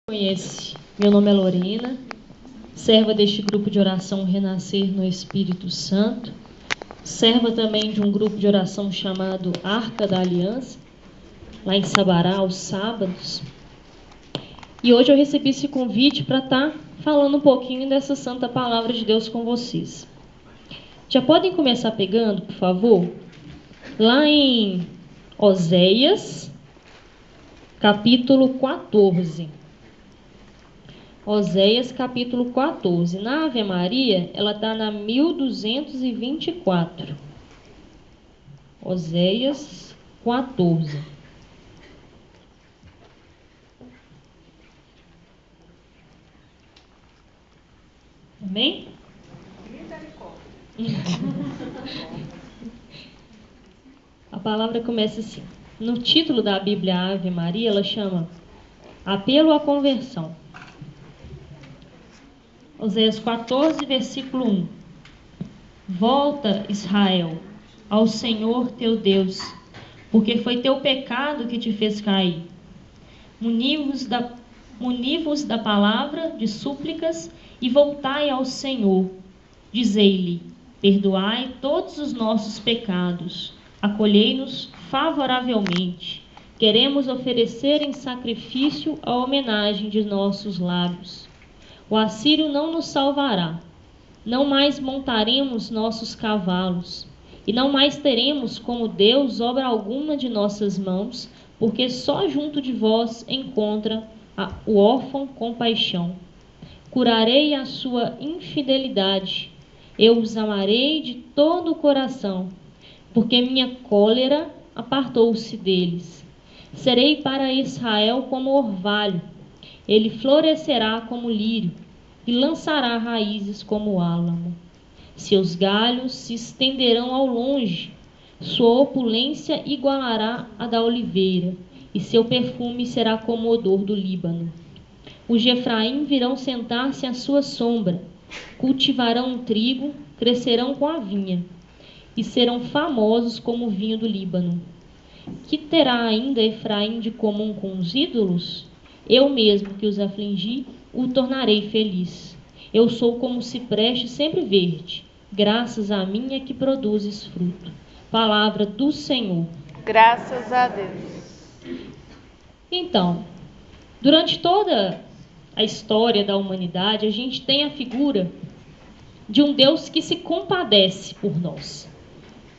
Conhece, meu nome é Lorena, serva deste grupo de oração Renascer no Espírito Santo, serva também de um grupo de oração chamado Arca da Aliança, lá em Sabará, aos sábados. E hoje eu recebi esse convite para estar falando um pouquinho dessa santa palavra de Deus com vocês. Já podem começar pegando, por favor? Lá em Oséias, capítulo 14. Oséias capítulo 14. Na Ave Maria, ela está na 1224. Oséias 14. Amém? A palavra começa assim. No título da Bíblia Ave Maria, ela chama Apelo à Conversão. Oséias 14, versículo 1. Volta, Israel, ao Senhor teu Deus, porque foi teu pecado que te fez cair. Munivos da palavra de súplicas e voltai ao Senhor. Dizei-lhe, perdoai todos os nossos pecados, acolhei-nos favoravelmente. Queremos oferecer em sacrifício a homenagem de nossos lábios. O assírio não nos salvará. Não mais montaremos nossos cavalos, e não mais teremos como Deus obra alguma de nossas mãos, porque só junto de vós encontra o órfão compaixão. Curarei a sua infidelidade, eu os amarei de todo o coração, porque minha cólera apartou-se deles. Serei para Israel como orvalho, ele florescerá como lírio, e lançará raízes como álamo. Seus galhos se estenderão ao longe, sua opulência igualará a da oliveira, e seu perfume será como o odor do Líbano. Os de Efraim virão sentar-se à sua sombra, cultivarão o trigo, crescerão com a vinha, e serão famosos como o vinho do Líbano. Que terá ainda Efraim de comum com os ídolos? Eu mesmo que os afligi, o tornarei feliz. Eu sou como cipreste sempre verde, graças a mim é que produzes fruto. Palavra do Senhor. Graças a Deus. Então, durante toda a história da humanidade, a gente tem a figura de um Deus que se compadece por nós.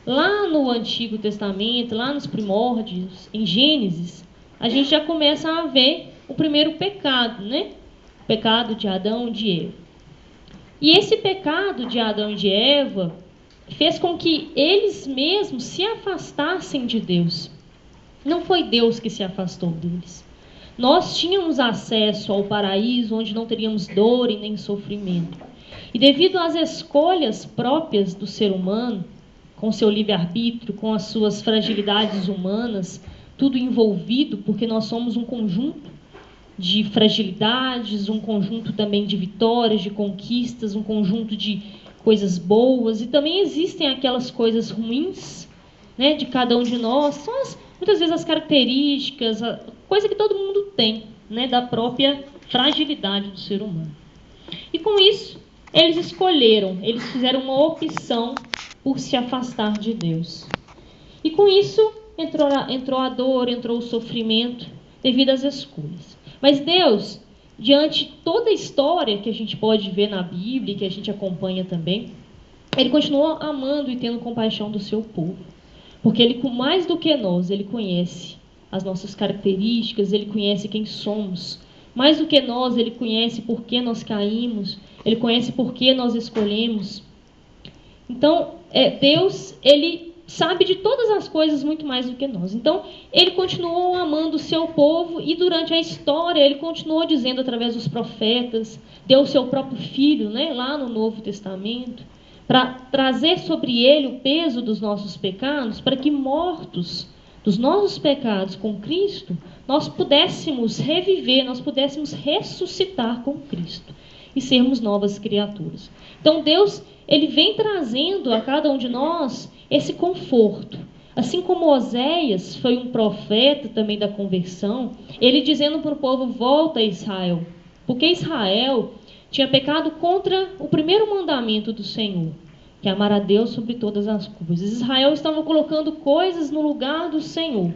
Lá no Antigo Testamento, lá nos primórdios, em Gênesis, a gente já começa a ver o primeiro pecado, né? O pecado de Adão e de Eva. E esse pecado de Adão e de Eva fez com que eles mesmos se afastassem de Deus. Não foi Deus que se afastou deles. Nós tínhamos acesso ao paraíso onde não teríamos dor e nem sofrimento. E devido às escolhas próprias do ser humano, com seu livre-arbítrio, com as suas fragilidades humanas, tudo envolvido, porque nós somos um conjunto de fragilidades, um conjunto também de vitórias, de conquistas, um conjunto de coisas boas, e também existem aquelas coisas ruins, né, de cada um de nós, são muitas vezes as características, a coisa que todo mundo tem, né, da própria fragilidade do ser humano. E com isso, eles fizeram uma opção por se afastar de Deus. E com isso, entrou a dor, entrou o sofrimento, devido às escolhas. Mas Deus, diante de toda a história que a gente pode ver na Bíblia, que a gente acompanha também, Ele continuou amando e tendo compaixão do seu povo. Porque Ele, mais do que nós, Ele conhece as nossas características, Ele conhece quem somos. Mais do que nós, Ele conhece por que nós caímos, Ele conhece por que nós escolhemos. Então, Deus, Ele sabe de todas as coisas muito mais do que nós. Então, Ele continuou amando o seu povo e durante a história Ele continuou dizendo através dos profetas, deu o seu próprio Filho, né, lá no Novo Testamento, para trazer sobre Ele o peso dos nossos pecados, para que mortos dos nossos pecados com Cristo, nós pudéssemos reviver, nós pudéssemos ressuscitar com Cristo e sermos novas criaturas. Então, Deus, Ele vem trazendo a cada um de nós esse conforto. Assim como Oséias foi um profeta também da conversão, ele dizendo para o povo: volta a Israel, porque Israel tinha pecado contra o primeiro mandamento do Senhor, que é amar a Deus sobre todas as coisas. Israel estava colocando coisas no lugar do Senhor.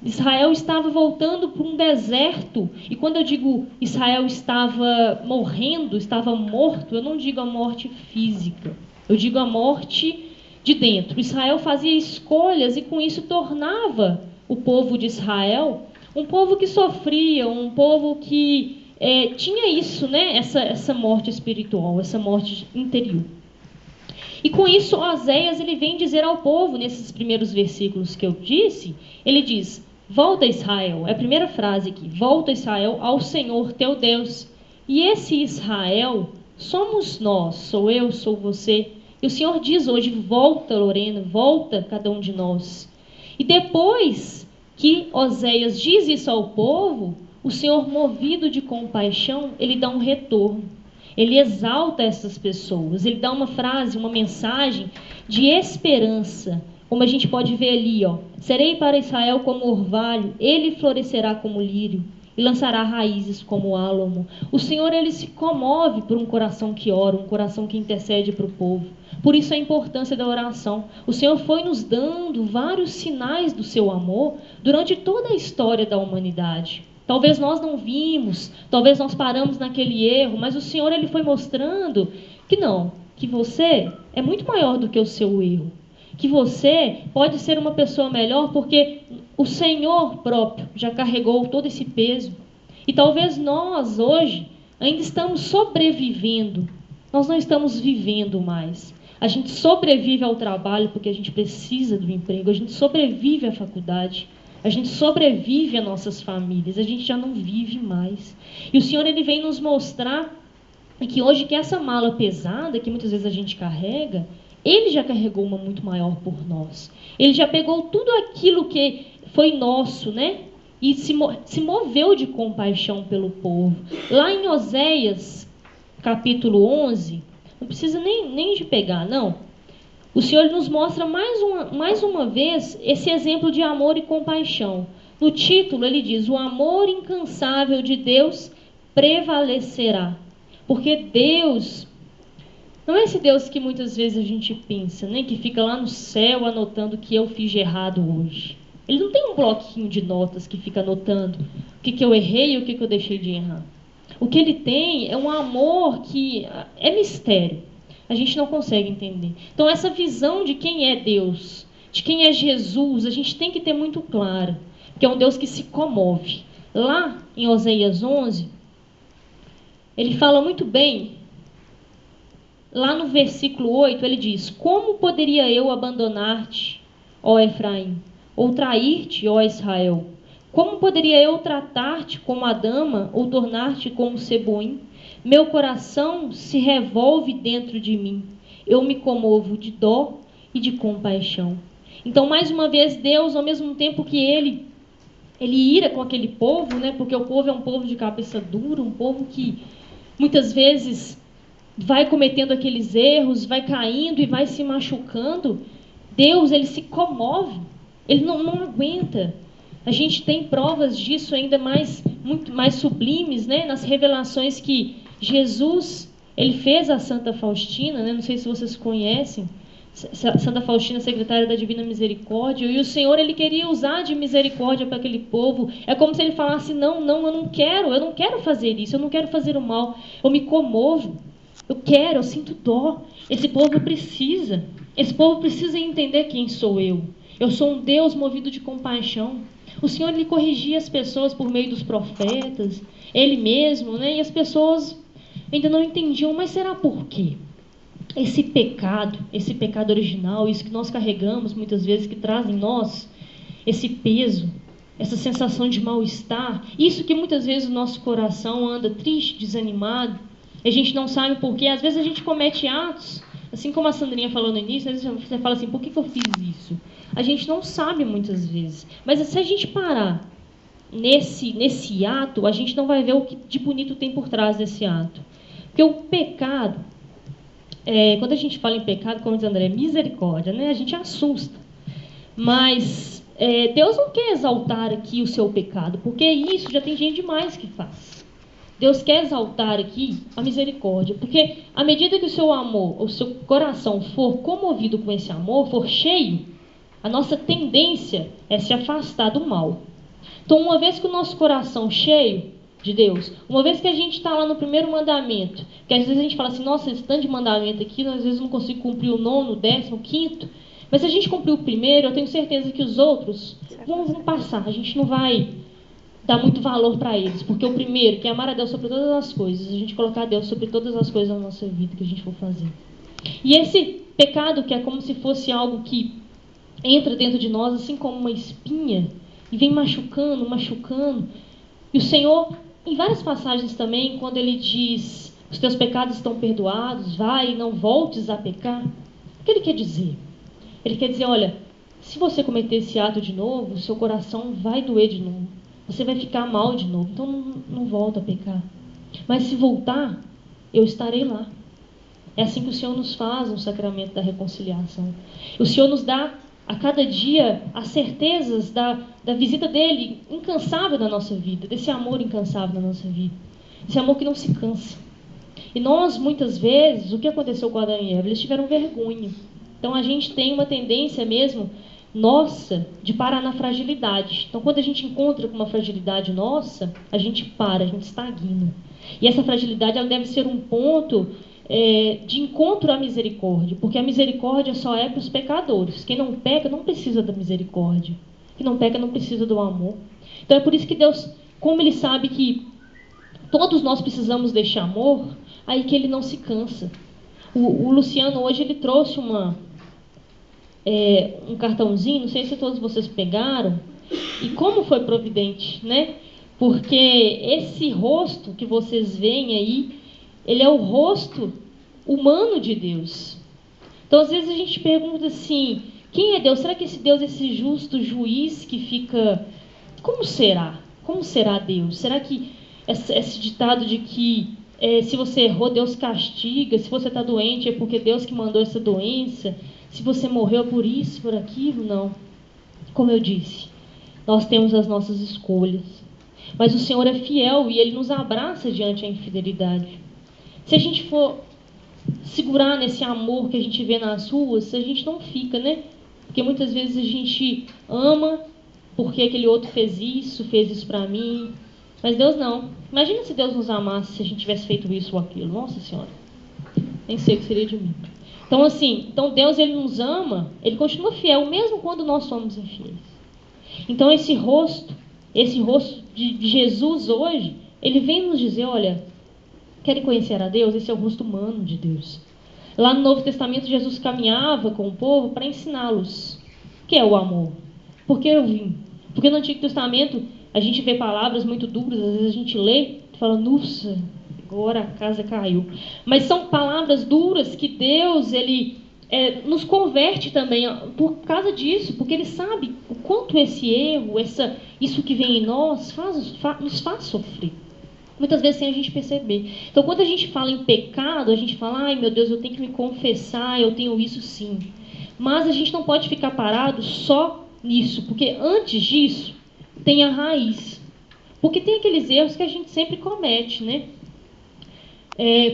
Israel estava voltando para um deserto. E quando eu digo Israel estava morrendo, estava morto, eu não digo a morte física. Eu digo a morte de dentro. Israel fazia escolhas e com isso tornava o povo de Israel um povo que sofria, um povo que tinha isso, né? Essa morte espiritual, essa morte interior. E com isso, Oséias ele vem dizer ao povo, nesses primeiros versículos que eu disse, ele diz: volta Israel, é a primeira frase aqui, volta Israel ao Senhor teu Deus. E esse Israel somos nós, sou eu, sou você. E o Senhor diz hoje: volta, Lorena, volta cada um de nós. E depois que Oséias diz isso ao povo, o Senhor, movido de compaixão, ele dá um retorno. Ele exalta essas pessoas, ele dá uma frase, uma mensagem de esperança, como a gente pode ver ali, ó. Serei para Israel como orvalho, ele florescerá como lírio e lançará raízes como álamo. O Senhor, ele se comove por um coração que ora, um coração que intercede para o povo. Por isso a importância da oração. O Senhor foi nos dando vários sinais do seu amor durante toda a história da humanidade. Talvez nós não vimos, talvez nós paramos naquele erro, mas o Senhor ele foi mostrando que não, que você é muito maior do que o seu erro, que você pode ser uma pessoa melhor porque o Senhor próprio já carregou todo esse peso. E talvez nós hoje ainda estamos sobrevivendo, nós não estamos vivendo mais. A gente sobrevive ao trabalho porque a gente precisa do emprego, a gente sobrevive à faculdade. A gente sobrevive a nossas famílias, a gente já não vive mais. E o Senhor ele vem nos mostrar que hoje que essa mala pesada, que muitas vezes a gente carrega, ele já carregou uma muito maior por nós. Ele já pegou tudo aquilo que foi nosso, né? E se moveu de compaixão pelo povo. Lá em Oséias, capítulo 11, não precisa nem de pegar, não. O Senhor nos mostra mais uma vez esse exemplo de amor e compaixão. No título ele diz: o amor incansável de Deus prevalecerá. Porque Deus não é esse Deus que muitas vezes a gente pensa, né? Que fica lá no céu anotando o que eu fiz de errado hoje. Ele não tem um bloquinho de notas que fica anotando o que eu errei e o que eu deixei de errar. O que ele tem é um amor que é mistério. A gente não consegue entender. Então, essa visão de quem é Deus, de quem é Jesus, a gente tem que ter muito clara. Que é um Deus que se comove. Lá em Oséias 11, ele fala muito bem. Lá no versículo 8, ele diz: como poderia eu abandonar-te, ó Efraim, ou trair-te, ó Israel? Como poderia eu tratar-te como a dama, ou tornar-te como Seboim? Meu coração se revolve dentro de mim. Eu me comovo de dó e de compaixão. Então, mais uma vez, Deus, ao mesmo tempo que ele ira com aquele povo, né? Porque o povo é um povo de cabeça dura, um povo que muitas vezes vai cometendo aqueles erros, vai caindo e vai se machucando. Deus, ele se comove. Ele não aguenta. A gente tem provas disso ainda muito mais sublimes, né? Nas revelações que Jesus, ele fez a Santa Faustina, né? Não sei se vocês conhecem, Santa Faustina, secretária da Divina Misericórdia, e o Senhor, ele queria usar de misericórdia para aquele povo. É como se ele falasse: não, eu não quero fazer isso, eu não quero fazer o mal, eu me comovo, eu sinto dó. Esse povo precisa entender quem sou eu. Eu sou um Deus movido de compaixão. O Senhor, ele corrigia as pessoas por meio dos profetas, ele mesmo, né? E as pessoas ainda não entendiam, mas será por quê? Esse pecado original, isso que nós carregamos muitas vezes, que traz em nós esse peso, essa sensação de mal-estar, isso que muitas vezes o nosso coração anda triste, desanimado, e a gente não sabe por quê. Às vezes a gente comete atos, assim como a Sandrinha falou no início, às vezes você fala assim: por que eu fiz isso? A gente não sabe muitas vezes, mas se a gente parar nesse ato, a gente não vai ver o que de bonito tem por trás desse ato. Porque o pecado, quando a gente fala em pecado, como diz André, é misericórdia, né? A gente assusta. Mas Deus não quer exaltar aqui o seu pecado, porque isso já tem gente demais que faz. Deus quer exaltar aqui a misericórdia, porque à medida que o seu amor, o seu coração for comovido com esse amor, for cheio, a nossa tendência é se afastar do mal. Então, uma vez que o nosso coração cheio de Deus, uma vez que a gente está lá no primeiro mandamento, que às vezes a gente fala assim, nossa, esse tanto de mandamento aqui, às vezes eu não consigo cumprir o 9º, o 10º, o 5º, mas se a gente cumprir o primeiro, eu tenho certeza que os outros vão passar, a gente não vai dar muito valor para eles, porque o primeiro, que é amar a Deus sobre todas as coisas, a gente colocar Deus sobre todas as coisas da nossa vida que a gente for fazer. E esse pecado, que é como se fosse algo que entra dentro de nós, assim como uma espinha, e vem machucando, machucando. E o Senhor, em várias passagens também, quando Ele diz, os teus pecados estão perdoados, vai e não voltes a pecar, o que Ele quer dizer? Ele quer dizer, olha, se você cometer esse ato de novo, o seu coração vai doer de novo. Você vai ficar mal de novo, então não volta a pecar. Mas se voltar, eu estarei lá. É assim que o Senhor nos faz no sacramento da reconciliação. O Senhor nos dá a cada dia as certezas da visita dEle incansável na nossa vida, desse amor incansável na nossa vida. Esse amor que não se cansa. E nós, muitas vezes, o que aconteceu com Adão e Eva? Eles tiveram vergonha. Então a gente tem uma tendência mesmo nossa de parar na fragilidade. Então quando a gente encontra com uma fragilidade nossa, a gente para, a gente estagna. E essa fragilidade ela deve ser um ponto de encontro à misericórdia, porque a misericórdia só é para os pecadores. Quem não peca não precisa da misericórdia. Quem não peca não precisa do amor. Então é por isso que Deus, como Ele sabe que todos nós precisamos deste amor, aí que Ele não se cansa. O Luciano hoje ele trouxe um cartãozinho, não sei se todos vocês pegaram, e como foi providente, né? Porque esse rosto que vocês veem aí, ele é o rosto humano de Deus. Então, às vezes a gente pergunta assim, quem é Deus? Será que esse Deus é esse justo juiz que fica... Como será? Como será Deus? Será que esse ditado de que se você errou, Deus castiga, se você está doente é porque Deus que mandou essa doença, se você morreu por isso, por aquilo, não. Como eu disse, nós temos as nossas escolhas. Mas o Senhor é fiel e Ele nos abraça diante da infidelidade. Se a gente for segurar nesse amor que a gente vê nas ruas, a gente não fica, né? Porque muitas vezes a gente ama porque aquele outro fez isso para mim. Mas Deus não. Imagina se Deus nos amasse se a gente tivesse feito isso ou aquilo. Nossa Senhora. Nem sei o que seria de mim. Então, assim, Deus Ele nos ama, Ele continua fiel, mesmo quando nós somos infiéis. Então, esse rosto de Jesus hoje, Ele vem nos dizer, olha, querem conhecer a Deus? Esse é o rosto humano de Deus. Lá no Novo Testamento, Jesus caminhava com o povo para ensiná-los o que é o amor. Por que eu vim? Porque no Antigo Testamento, a gente vê palavras muito duras, às vezes a gente lê e fala, nossa, agora a casa caiu. Mas são palavras duras que Deus, Ele nos converte também por causa disso, porque Ele sabe o quanto esse erro, isso que vem em nós, nos faz sofrer. Muitas vezes sem a gente perceber. Então, quando a gente fala em pecado, a gente fala, ai meu Deus, eu tenho que me confessar, eu tenho isso sim. Mas a gente não pode ficar parado só nisso, porque antes disso, tem a raiz. Porque tem aqueles erros que a gente sempre comete, né?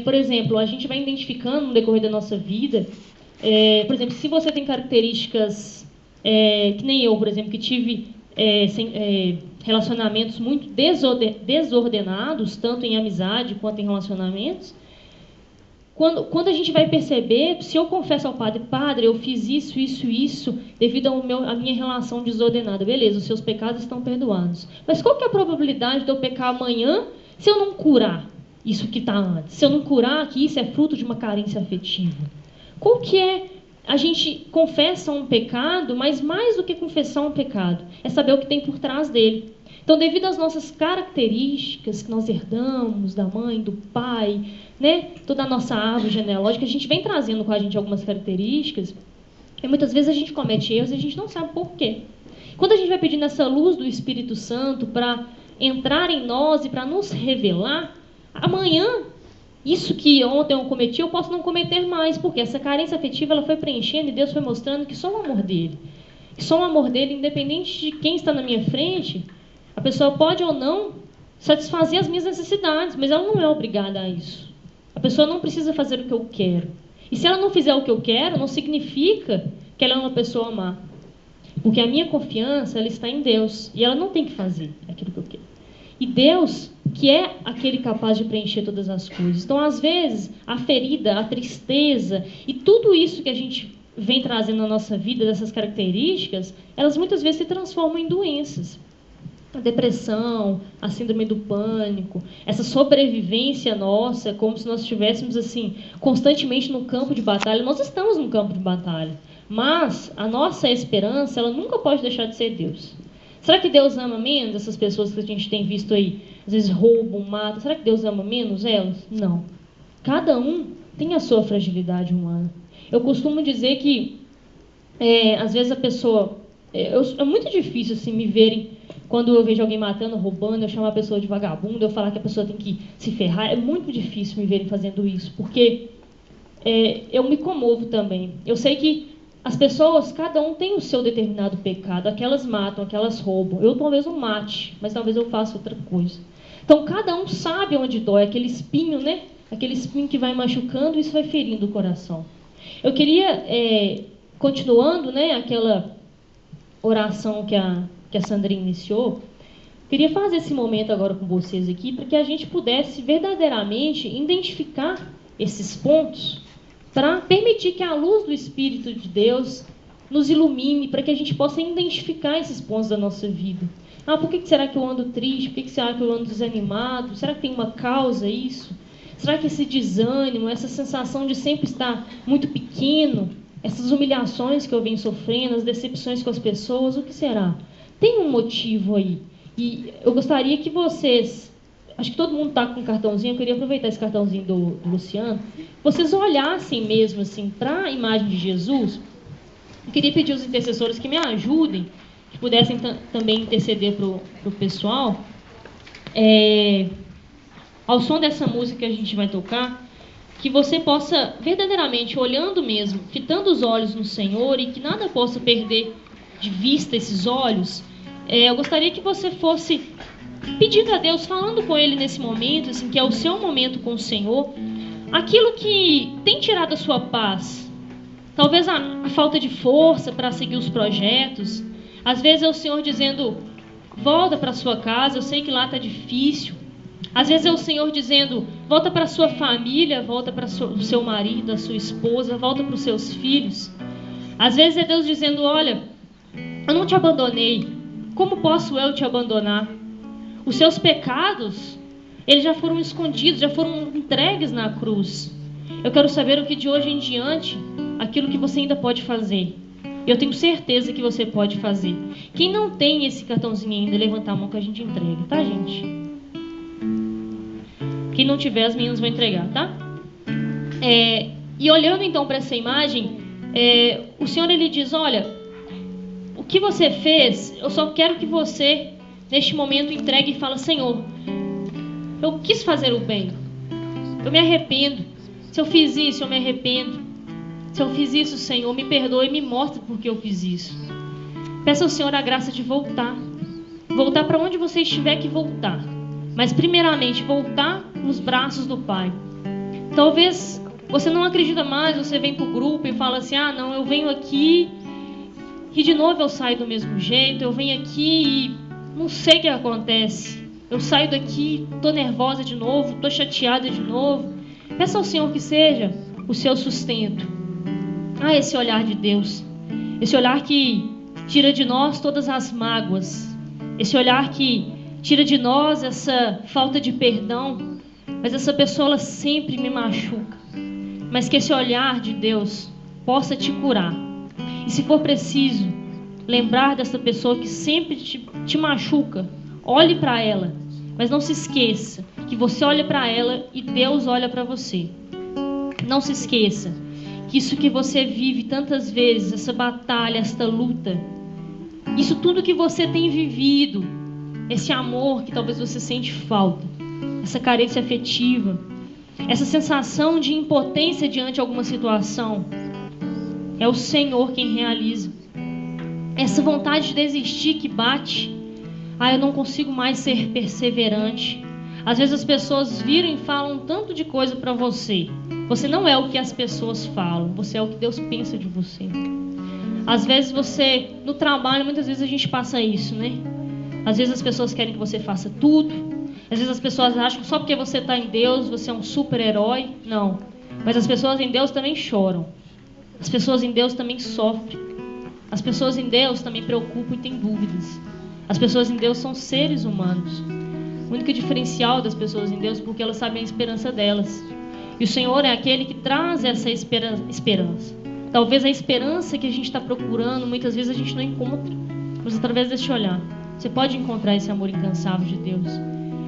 Por exemplo, a gente vai identificando no decorrer da nossa vida, por exemplo, se você tem características, que nem eu, por exemplo, que tive relacionamentos muito desordenados, tanto em amizade quanto em relacionamentos, quando a gente vai perceber, se eu confesso ao padre, eu fiz isso, devido à minha relação desordenada, beleza, os seus pecados estão perdoados. Mas qual que é a probabilidade de eu pecar amanhã se eu não curar isso que está antes? Se eu não curar que isso é fruto de uma carência afetiva? Qual que é? A gente confessa um pecado, mas mais do que confessar um pecado, é saber o que tem por trás dele. Então, devido às nossas características que nós herdamos da mãe, do pai, né, toda a nossa árvore genealógica, a gente vem trazendo com a gente algumas características, e muitas vezes a gente comete erros e a gente não sabe por quê. Quando a gente vai pedindo essa luz do Espírito Santo para entrar em nós e para nos revelar, amanhã, isso que ontem eu cometi, eu posso não cometer mais, porque essa carência afetiva ela foi preenchendo e Deus foi mostrando que só o amor dele. E só o amor dele, independente de quem está na minha frente, a pessoa pode ou não satisfazer as minhas necessidades, mas ela não é obrigada a isso. A pessoa não precisa fazer o que eu quero. E se ela não fizer o que eu quero, não significa que ela é uma pessoa má. Porque a minha confiança, ela está em Deus. E ela não tem que fazer aquilo que eu quero. E Deus, que é aquele capaz de preencher todas as coisas. Então, às vezes, a ferida, a tristeza e tudo isso que a gente vem trazendo na nossa vida, dessas características, elas muitas vezes se transformam em doenças. A depressão, a síndrome do pânico, essa sobrevivência nossa, como se nós estivéssemos assim, constantemente no campo de batalha. Nós estamos no campo de batalha, mas a nossa esperança, ela nunca pode deixar de ser Deus. Será que Deus ama menos essas pessoas que a gente tem visto aí, às vezes roubam, matam? Será que Deus ama menos elas? Não. Cada um tem a sua fragilidade humana. Eu costumo dizer que, às vezes a pessoa... é muito difícil assim, me verem, quando eu vejo alguém matando, roubando, eu chamo a pessoa de vagabundo, eu falar que a pessoa tem que se ferrar. É muito difícil me verem fazendo isso, porque eu me comovo também. Eu sei que as pessoas, cada um tem o seu determinado pecado. Aquelas matam, aquelas roubam. Eu talvez não mate, mas talvez eu faça outra coisa. Então, cada um sabe onde dói, aquele espinho, né? Aquele espinho que vai machucando, isso vai ferindo o coração. Eu queria, continuando, né, aquela oração que a Sandrinha iniciou, queria fazer esse momento agora com vocês aqui, para que a gente pudesse verdadeiramente identificar esses pontos, para permitir que a luz do Espírito de Deus nos ilumine, para que a gente possa identificar esses pontos da nossa vida. Por que será que eu ando triste? Por que será que eu ando desanimado? Será que tem uma causa isso? Será que esse desânimo, essa sensação de sempre estar muito pequeno, essas humilhações que eu venho sofrendo, as decepções com as pessoas, o que será? Tem um motivo aí. E eu gostaria que vocês... Acho que todo mundo está com um cartãozinho. Eu queria aproveitar esse cartãozinho do Luciano. Vocês olhassem mesmo assim para a imagem de Jesus. Eu queria pedir aos intercessores que me ajudem, que pudessem também interceder para o pessoal. Ao som dessa música que a gente vai tocar, que você possa verdadeiramente, olhando mesmo, fitando os olhos no Senhor, e que nada possa perder de vista esses olhos. Eu gostaria que você fosse pedindo a Deus, falando com Ele nesse momento, assim, que é o seu momento com o Senhor, aquilo que tem tirado a sua paz. Talvez a falta de força para seguir os projetos. Às vezes é o Senhor dizendo, volta para sua casa, eu sei que lá está difícil. Às vezes é o Senhor dizendo, volta para a sua família, volta para o seu marido, a sua esposa, volta para os seus filhos. Às vezes é Deus dizendo, olha, eu não te abandonei, como posso eu te abandonar? Os seus pecados, eles já foram escondidos, já foram entregues na cruz. Eu quero saber o que de hoje em diante, aquilo que você ainda pode fazer. Eu tenho certeza que você pode fazer. Quem não tem esse cartãozinho ainda, levanta a mão que a gente entrega, tá, gente? Quem não tiver, as meninas vão entregar, tá? E olhando então para essa imagem, o Senhor, Ele diz, olha, o que você fez, eu só quero que você, neste momento, entregue e fala, Senhor, eu quis fazer o bem, eu me arrependo. Se eu fiz isso, eu me arrependo. Se eu fiz isso, Senhor, me perdoe e me mostre por que eu fiz isso. Peça ao Senhor a graça de voltar. Voltar para onde você estiver que voltar. Mas primeiramente, voltar nos braços do Pai. Talvez você não acredita mais, você vem para o grupo e fala assim, não, eu venho aqui e de novo eu saio do mesmo jeito. Eu venho aqui e não sei o que acontece. Eu saio daqui, estou nervosa de novo, estou chateada de novo. Peça ao Senhor que seja o seu sustento. Esse olhar de Deus. Esse olhar que tira de nós todas as mágoas. Esse olhar que tira de nós essa falta de perdão. Mas essa pessoa, ela sempre me machuca. Mas que esse olhar de Deus possa te curar. E se for preciso, lembrar dessa pessoa que sempre te machuca. Olhe para ela. Mas não se esqueça que você olha para ela e Deus olha para você. Não se esqueça que isso que você vive tantas vezes, essa batalha, esta luta, isso tudo que você tem vivido, esse amor que talvez você sente falta, essa carência afetiva, essa sensação de impotência diante de alguma situação, é o Senhor quem realiza. essa vontade de desistir que bate. Eu não consigo mais ser perseverante. Às vezes as pessoas viram e falam tanto de coisa para você. Você não é o que as pessoas falam, você é o que Deus pensa de você. Às vezes você, no trabalho, muitas vezes a gente passa isso, né? Às vezes as pessoas querem que você faça tudo. Às vezes as pessoas acham que só porque você está em Deus, você é um super-herói. Não. Mas as pessoas em Deus também choram. As pessoas em Deus também sofrem. As pessoas em Deus também preocupam e têm dúvidas. As pessoas em Deus são seres humanos. O único diferencial das pessoas em Deus é porque elas sabem a esperança delas. E o Senhor é aquele que traz essa esperança. Talvez a esperança que a gente está procurando, muitas vezes a gente não encontra. Mas através desse olhar, você pode encontrar esse amor incansável de Deus.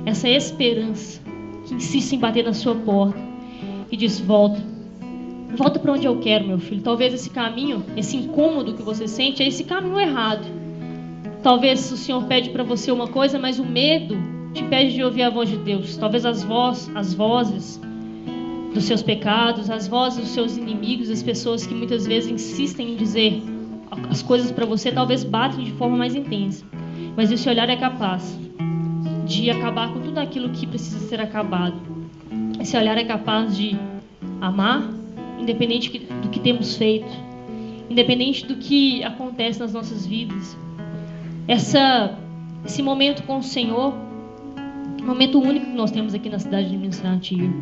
Essa esperança que insiste em bater na sua porta e diz: volta. Volta para onde eu quero, meu filho. Talvez esse caminho, esse incômodo que você sente, é esse caminho errado. Talvez o Senhor pede para você uma coisa, mas o medo te impede de ouvir a voz de Deus. Talvez as vozes dos seus pecados, as vozes dos seus inimigos, as pessoas que muitas vezes insistem em dizer as coisas para você, talvez batem de forma mais intensa. Mas esse olhar é capaz de acabar com tudo aquilo que precisa ser acabado. Esse olhar é capaz de amar, independente do que temos feito, independente do que acontece nas nossas vidas. Esse momento com o Senhor, momento único que nós temos aqui na cidade administrativa.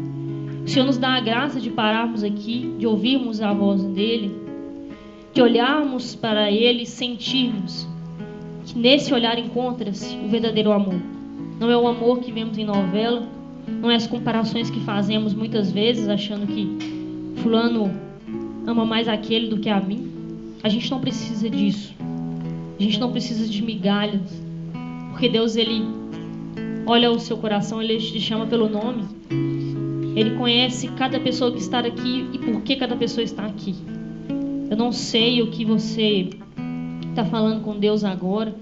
O Senhor nos dá a graça de pararmos aqui, de ouvirmos a voz dEle, de olharmos para Ele e sentirmos que nesse olhar encontra-se o verdadeiro amor. Não é o amor que vemos em novela, não é as comparações que fazemos muitas vezes, achando que fulano ama mais aquele do que a mim. A gente não precisa disso. A gente não precisa de migalhas, porque Deus, Ele olha o seu coração, Ele te chama pelo nome. Ele conhece cada pessoa que está aqui e por que cada pessoa está aqui. Eu não sei o que você está falando com Deus agora.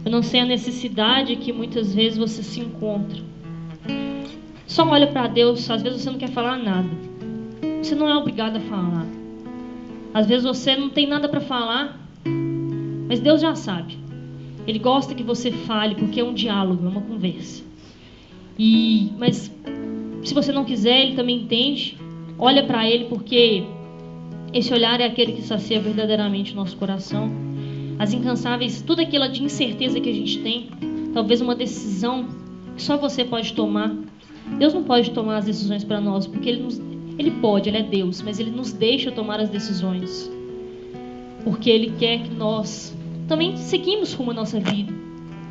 Eu não sei a necessidade que muitas vezes você se encontra. Só olha para Deus. Às vezes você não quer falar nada. Você não é obrigado a falar. Às vezes você não tem nada para falar, mas Deus já sabe. Ele gosta que você fale, porque é um diálogo, é uma conversa. Mas se você não quiser, Ele também entende. Olha para Ele, porque esse olhar é aquele que sacia verdadeiramente o nosso coração. As incansáveis, tudo aquilo de incerteza que a gente tem, talvez uma decisão que só você pode tomar. Deus não pode tomar as decisões para nós, porque Ele pode, Ele é Deus, mas Ele nos deixa tomar as decisões, porque Ele quer que nós também seguimos rumo à nossa vida.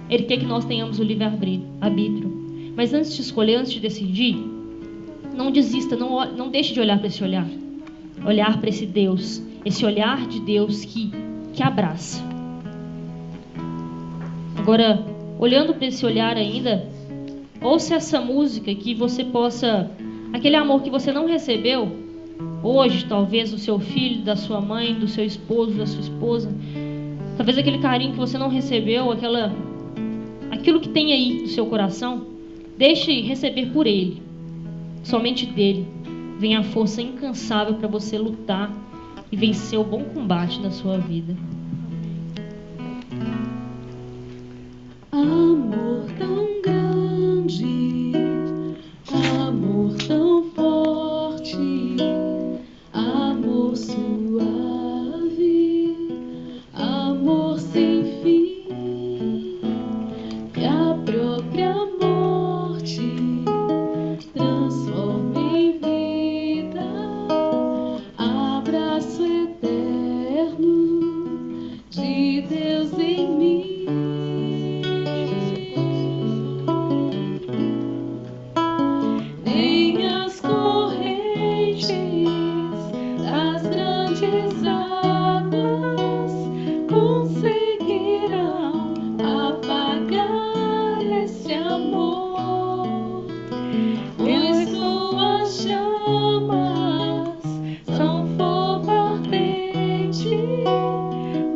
Ele quer que nós tenhamos o livre-arbítrio. Mas antes de escolher, antes de decidir, não desista, não deixe de olhar para esse olhar. Olhar para esse Deus, esse olhar de Deus que abraça. Agora, olhando para esse olhar ainda, ouça essa música, que você possa, aquele amor que você não recebeu hoje, talvez do seu filho, da sua mãe, do seu esposo, da sua esposa, talvez aquele carinho que você não recebeu, aquilo que tem aí no seu coração, deixe receber por Ele. Somente dele vem a força incansável para você lutar e vencer o bom combate da sua vida. Amor tão grande, amor tão forte, amor suave, amor sem fim, que a própria morte transforma em vida, abraço eterno de Deus em mim. Nem as correntes das grandes águas conseguirão apagar esse amor, pois suas chamas são fogo ardente,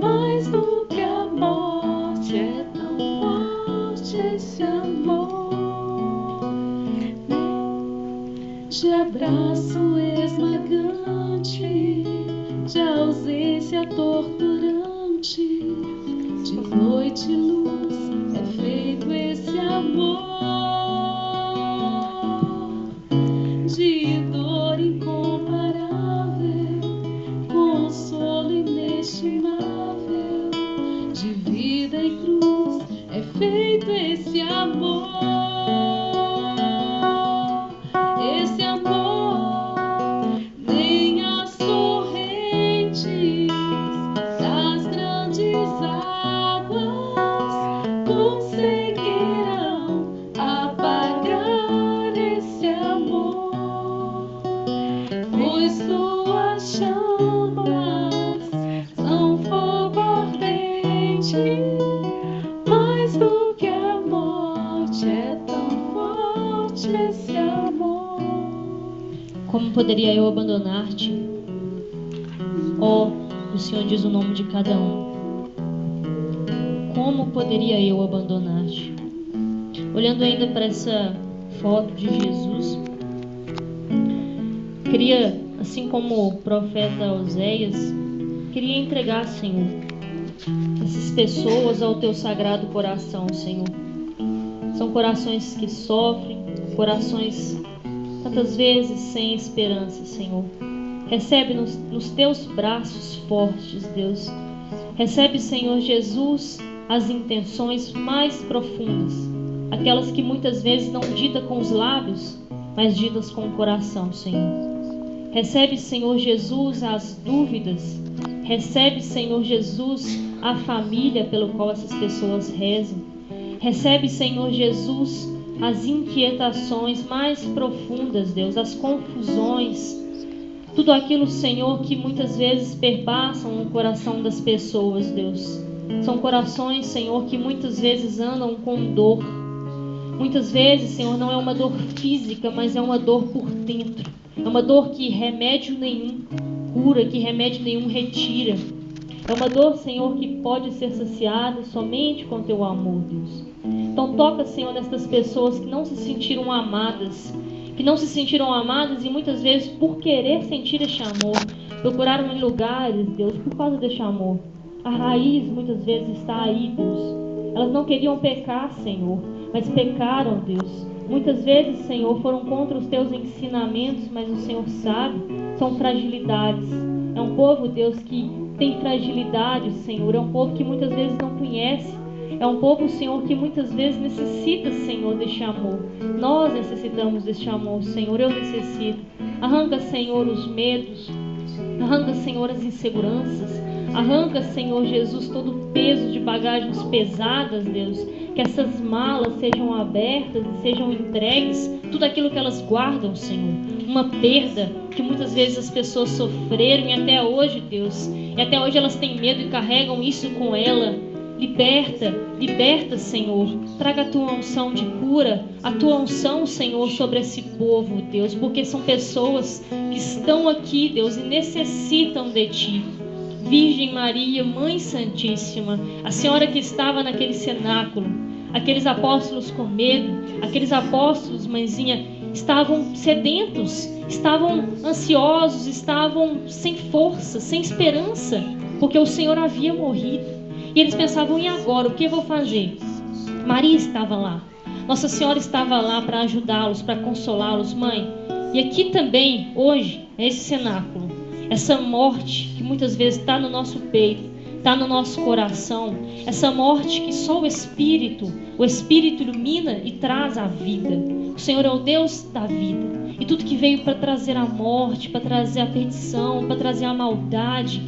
mais do que a morte é tão forte esse amor. De abraço esmagante, de ausência torturante, noite e luz é feito esse amor de dor incomparável, consolo inestimável, de vida e cruz é feito esse amor. Esse amor, nem as correntes das grandes águas conseguirão apagar esse amor, pois suas chamas são fogo ardente, mais do que a morte é tão forte esse amor. Como poderia eu abandonar-te? Ó, o Senhor diz o nome de cada um. Como poderia eu abandonar-te? Olhando ainda para essa foto de Jesus, queria, assim como o profeta Oséias, queria entregar, Senhor, essas pessoas ao teu sagrado coração, Senhor. São corações que sofrem, corações tantas vezes sem esperança, Senhor. Recebe nos teus braços fortes, Deus. Recebe, Senhor Jesus, as intenções mais profundas, aquelas que muitas vezes não ditas com os lábios, mas ditas com o coração, Senhor. Recebe, Senhor Jesus, as dúvidas. Recebe, Senhor Jesus, a família pelo qual essas pessoas rezam. Recebe, Senhor Jesus, as inquietações mais profundas, Deus, as confusões, tudo aquilo, Senhor, que muitas vezes perpassam no coração das pessoas, Deus. São corações, Senhor, que muitas vezes andam com dor. Muitas vezes, Senhor, não é uma dor física, mas é uma dor por dentro. É uma dor que remédio nenhum cura, que remédio nenhum retira. É uma dor, Senhor, que pode ser saciada somente com teu amor, Deus. Então toca, Senhor, nestas pessoas que não se sentiram amadas, e muitas vezes por querer sentir este amor, procuraram em lugares, Deus, por causa deste amor. A raiz muitas vezes está aí, Deus. Elas não queriam pecar, Senhor, mas pecaram, Deus. Muitas vezes, Senhor, foram contra os teus ensinamentos, mas o Senhor sabe, são fragilidades. É um povo, Deus, que tem fragilidade, Senhor. É um povo que muitas vezes não conhece. É um povo, Senhor, que muitas vezes necessita, Senhor, deste amor. Nós necessitamos deste amor, Senhor. Eu necessito. Arranca, Senhor, os medos. Arranca, Senhor, as inseguranças. Arranca, Senhor Jesus, todo o peso de bagagens pesadas, Deus. Que essas malas sejam abertas e sejam entregues. Tudo aquilo que elas guardam, Senhor. Uma perda que muitas vezes as pessoas sofreram e até hoje, Deus. E até hoje elas têm medo e carregam isso com ela. Liberta, Senhor. Traga a tua unção de cura, a tua unção, Senhor, sobre esse povo, Deus, porque são pessoas que estão aqui, Deus, e necessitam de ti. Virgem Maria, Mãe Santíssima, a Senhora que estava naquele cenáculo, aqueles apóstolos com medo, aqueles apóstolos, mãezinha, estavam sedentos, estavam ansiosos, estavam sem força, sem esperança, porque o Senhor havia morrido. E eles pensavam, e agora? O que eu vou fazer? Maria estava lá. Nossa Senhora estava lá para ajudá-los, para consolá-los, mãe. E aqui também, hoje, é esse cenáculo. Essa morte que muitas vezes está no nosso peito, está no nosso coração. Essa morte que só o Espírito ilumina e traz a vida. O Senhor é o Deus da vida. E tudo que veio para trazer a morte, para trazer a perdição, para trazer a maldade,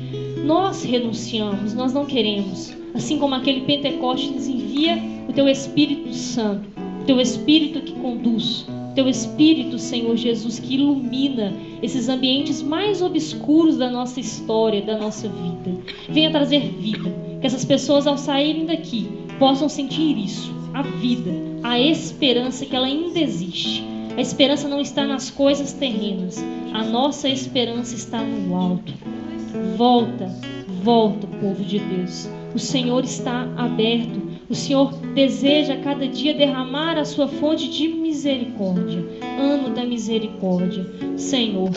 nós renunciamos, nós não queremos. Assim como aquele Pentecostes nos envia o teu Espírito Santo, o teu Espírito que conduz, o teu Espírito, Senhor Jesus, que ilumina esses ambientes mais obscuros da nossa história, da nossa vida. Venha trazer vida, que essas pessoas ao saírem daqui possam sentir isso, a vida, a esperança que ela ainda existe. A esperança não está nas coisas terrenas, a nossa esperança está no alto. Volta, povo de Deus. O Senhor está aberto. O Senhor deseja cada dia derramar a sua fonte de misericórdia. Ano da da misericórdia. Senhor,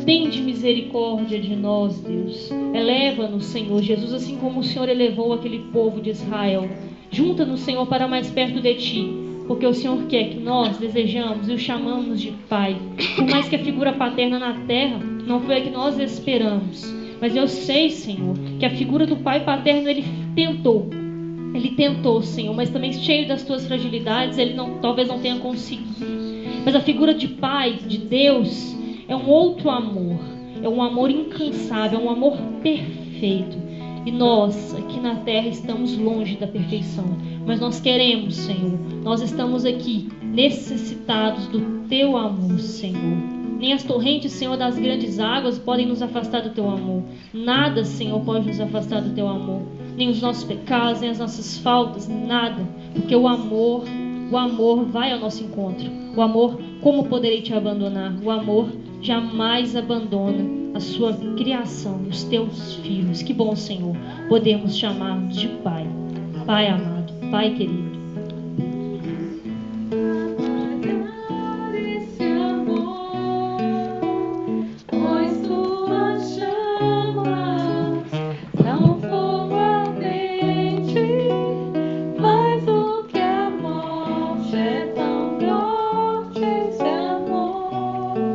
tende misericórdia de nós, Deus. Eleva-nos, Senhor Jesus, assim como o Senhor elevou aquele povo de Israel. Junta-nos, Senhor, para mais perto de Ti, porque o Senhor quer que nós desejamos e o chamamos de Pai. Por mais que a figura paterna na terra não foi a que nós esperamos, mas eu sei, Senhor, que a figura do Pai paterno, Ele tentou, Senhor, mas também cheio das Tuas fragilidades, Ele talvez não tenha conseguido. Mas a figura de Pai, de Deus, é um outro amor, é um amor incansável, é um amor perfeito. E nós, aqui na terra, estamos longe da perfeição, mas nós queremos, Senhor, nós estamos aqui necessitados do Teu amor, Senhor. Nem as torrentes, Senhor, das grandes águas podem nos afastar do Teu amor. Nada, Senhor, pode nos afastar do Teu amor. Nem os nossos pecados, nem as nossas faltas, nada. Porque o amor vai ao nosso encontro. O amor, como poderei te abandonar? O amor jamais abandona a sua criação, os Teus filhos. Que bom, Senhor, podemos chamar de Pai. Pai amado, Pai querido.